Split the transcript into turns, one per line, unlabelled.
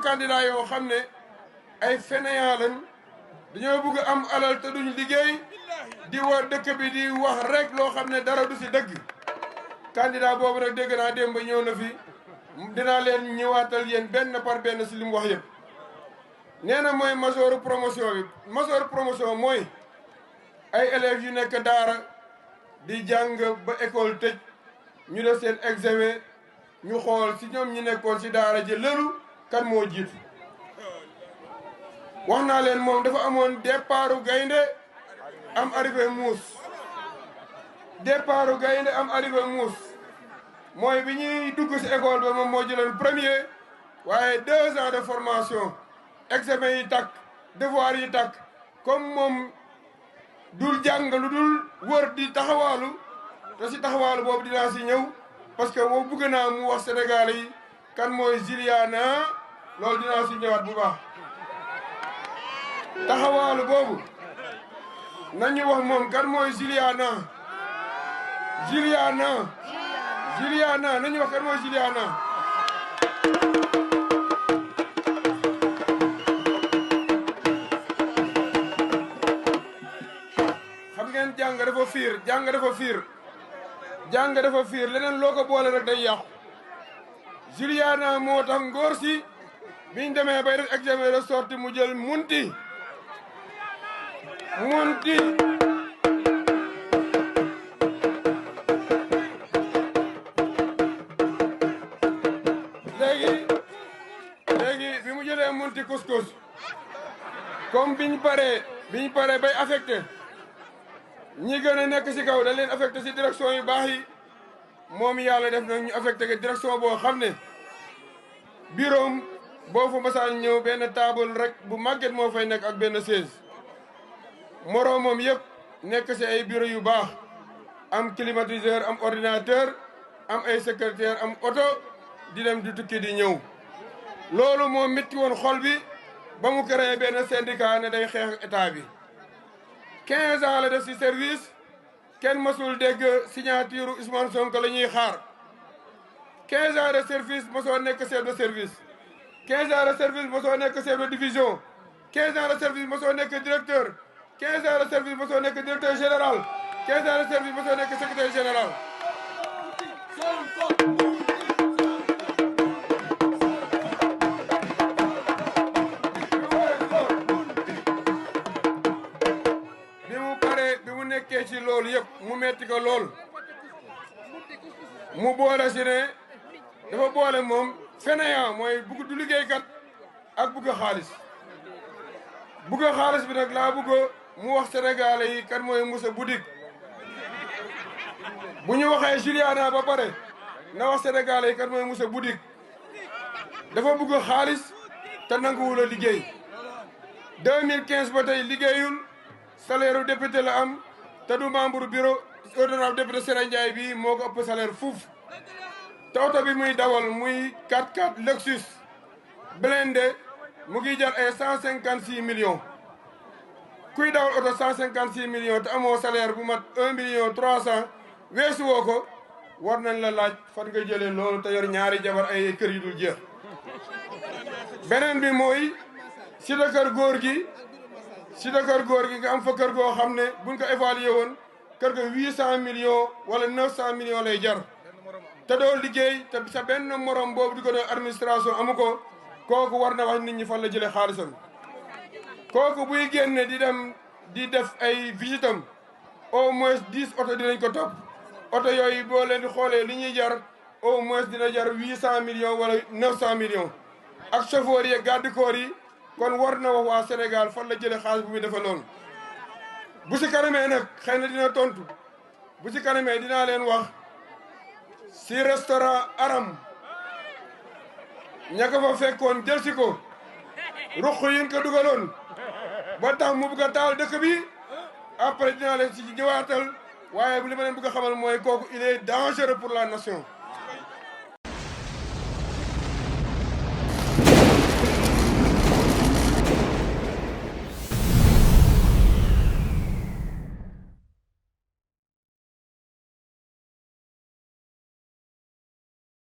candidat yoo xam ne ay fainéants lañ dañoo bëgg am alal te duñ liggéey di war dëkk bi di wax rek loo xam ne dara du si dëgg candidat boobu nag dégg naa démb ñëw na fi dinaa leen ñëwaatal yéen benn par benn si li mu wax yëpp nee na mooy major promotion bi major promotion mooy ay élèves yu nekk daara di jàng ba école tëj ñu def seen examen ñu xool si ñoom ñi nekkoon si daara ji lëlu kan moo jiitu wax naa leen moom dafa amoon départu gaynde am arrivé muus départu gaynde am arrivé muus mooy bi ñuy dugg si école ba moom moo jëloon premier waaye 2 ans de formation examen yi takk devoir yi takk comme moom dul jàng lu dul wër di taxawaalu te si taxawaalu boobu dinaa si ñëw parce que boo bëgg naa mu wax Sénégal yi kan mooy Juliana loolu dinaa si ñëwaat bu baax taxawaalu boobu nañu wax moom kan mooy Juliana Juliana nañu wax kan mooy Juliana xam ngeen jàng dafa fiir leneen loo ko boole rek day yàqu Juliana moo tax ngóor si biñ demee bay def examen de sortie mu jël munti léegi bi mu jëlee munti couscous comme biñ paree bay affecté ñi gën a nekk si kaw da leen affecté si direction yu baax yi moom yàlla def na ñu affecté que direction boo xam ne bureau boo fa masaan ñëw benn table rek bu màgget moo fay nekk ak benn chaise moroom moom yëpp nekk si ay bureau yu baax am climatiseur am ordinateur am ay secrétaire am oto di dem di tukki di ñëw loolu moo métti woon xol bi ba mu créé benn syndicat ne day xeex état bi 15 ans la def si service kenn mësul dégg signature Ousmane Sonko la ñuy xaar 15 ans de service mosoo nekk chef de service 15 ans de service mosoo nekk chef de division 15 ans de service mosoo nekk directeur 15 ans de service mosoo nekk directeur général 15 ans de service mosoo nekk secrétaire général nekkee ci loolu yëpp mu metti ko lool mu boole si ne dafa boole moom fainéant mooy bugg du liggéeykat ak bugg xaalis bi nag laa bugg mu wax sénégalais yi kan mooy Moussa Boudik bu ñu waxee Juliana ba pare na wax sénégalais yi kan mooy Moussa Boudik dafa bugg xaalis te nanguwul a liggéey 2015 ba tey liggéeyul salaire u député la am te du membre bureau honorable député Sera Ndiaye bi moo ko ëpp salaire fuuf te oto bi muy dawal muy 4x4 Lexus blindé mu ngi jar ay 156 millions kuy dawal oto 156 millions te amoo salaire bu mat 1 million 300 weesu woo ko war nañ la laaj fan nga jëlee loolu te yor ñaari jabar ay kër yu dul jeex beneen bi mooy si la kër góor gi nga am fa kër goo xam ne buñ ko évalué woon kër ga 800 millions wala 900 millions lay jar te doo liggéey te sa benn morom boobu di ko doon administration amu ko kooku war na wax nit ñi fan la jëlee xaalisam kooku buy génne di dem di def ay visitam au moins 10 oto dinañ ko topp oto yooyu boo leen di xoolee li ñuy jar au moins dina jar 800 millions wala 900 millions ak chauffeur yi garde corps yi kon war na wax waa Sénégal fan la jëlee xaalis bu muy defee loolu bu si kanamee nag xëy na dina tontu bu si kanamee dinaa leen wax si restaurant Aram ña ko fa fekkoon jël si ko ruq yin ko dugaloon ba tax mu bugg a taal dëkk bi après dinaa leen si ñëwaatal waaye bu li ma leen bëgg a xamal mooy kooku il est dangereux pour la nation